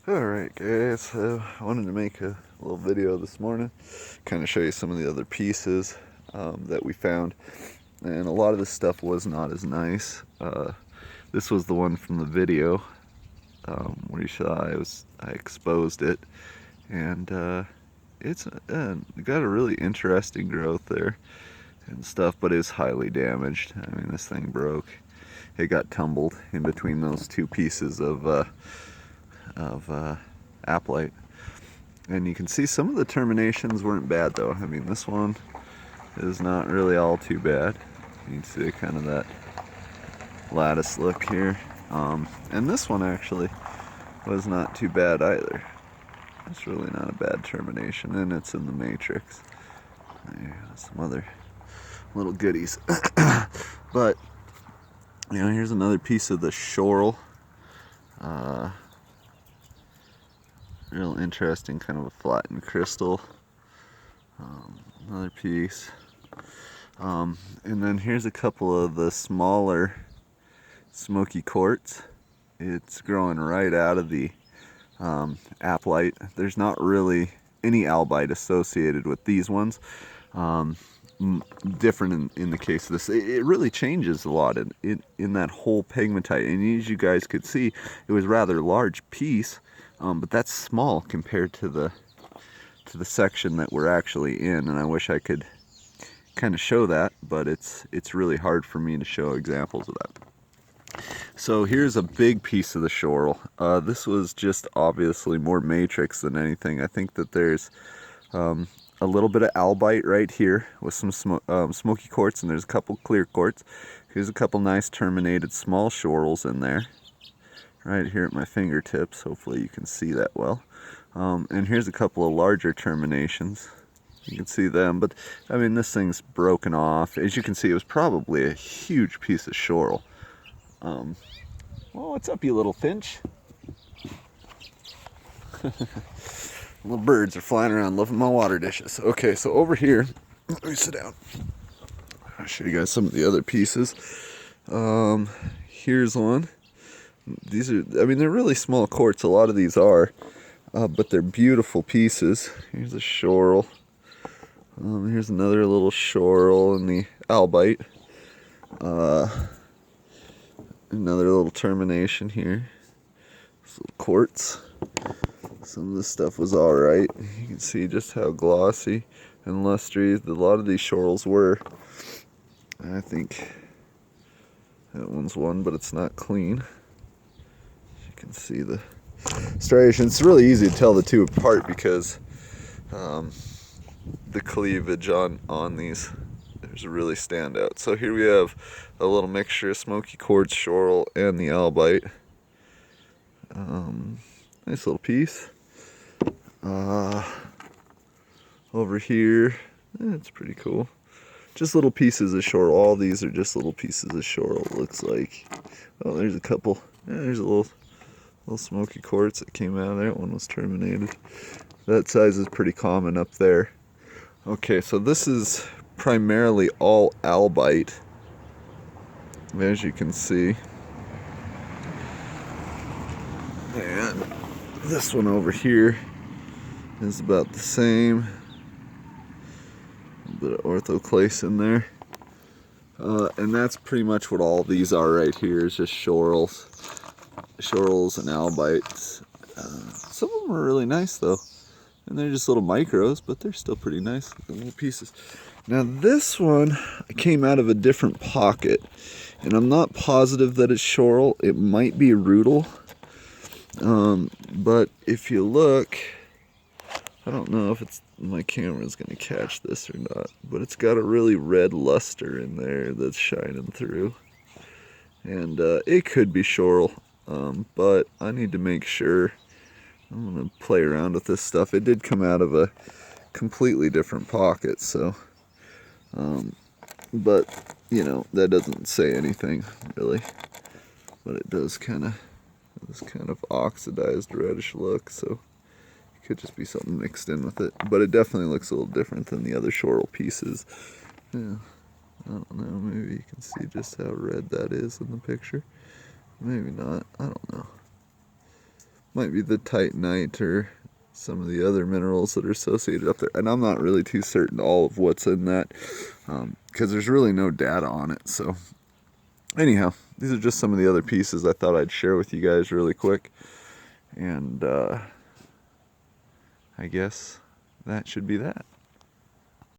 Alright guys, I wanted to make a little video this morning, kind of show you some of the other pieces that we found, and a lot of this stuff was not as nice. This was the one from the video where you saw I exposed it, and it's got a really interesting growth there and stuff, but it's highly damaged. I mean, this thing broke. It got tumbled in between those two pieces of Aplite. And you can see some of the terminations weren't bad though. I mean, this one is not really all too bad. You can see kind of that lattice look here. And this one actually was not too bad either. It's really not a bad termination, and it's in the matrix. Some other little goodies. But, you know, here's another piece of the schorl. Real interesting, kind of a flattened crystal. Another piece. And then here's a couple of the smaller smoky quartz. It's growing right out of the Aplite. There's not really any albite associated with these ones. Different in the case of this. It really changes a lot in that whole pegmatite. And as you guys could see, it was a rather large piece. But that's small compared to the section that we're actually in, and I wish I could kind of show that, but it's really hard for me to show examples of that. So here's a big piece of the schorl. This was just obviously more matrix than anything. I think that there's a little bit of albite right here with some smoky quartz, and there's a couple clear quartz. Here's a couple nice terminated small schorls in there. Right here at my fingertips, hopefully you can see that well. And here's a couple of larger terminations. You can see them, but I mean, this thing's broken off. As you can see, it was probably a huge piece of schorl. Well, what's up, you little finch? Little birds are flying around loving my water dishes. Okay, so over here, let me sit down. I'll show you guys some of the other pieces. Here's one. These are, I mean, they're really small quartz, a lot of these are, but they're beautiful pieces. Here's a schorl. Here's another little schorl in the albite. Another little termination here. This little quartz. Some of this stuff was alright. You can see just how glossy and lustrous a lot of these schorls were. I think that one's one, but it's not clean. You can see the striations. It's really easy to tell the two apart because the cleavage on these, there's a really stand out. So here we have a little mixture of smoky quartz, schorl, and the albite. Nice little piece. Over here, it's pretty cool. Just little pieces of schorl. All these are just little pieces of schorl, it looks like. Oh, there's a couple. Yeah, there's a little smoky quartz that came out of there. That one was terminated. That size is pretty common up there. Okay, so this is primarily all albite, as you can see. And this one over here is about the same. A bit of orthoclase in there. And that's pretty much what all these are right here, is just schorls and albites. Some of them are really nice though, and they're just little micros, but they're still pretty nice little pieces. Now this one came out of a different pocket, and I'm not positive that it's schorl. It might be rutile, but if you look, I don't know if my camera's gonna catch this or not, but it's got a really red luster in there that's shining through, and it could be schorl. But I need to make sure. I'm going to play around with this stuff. It did come out of a completely different pocket, so, but, you know, that doesn't say anything, really. But it does kind of, this kind of oxidized reddish look, so it could just be something mixed in with it. But it definitely looks a little different than the other schorl pieces. Yeah, I don't know, maybe you can see just how red that is in the picture. Maybe not, I don't know. might be the titanite or some of the other minerals that are associated up there. And I'm not really too certain all of what's in that, because there's really no data on it. So anyhow, these are just some of the other pieces I thought I'd share with you guys really quick. And I guess that should be that.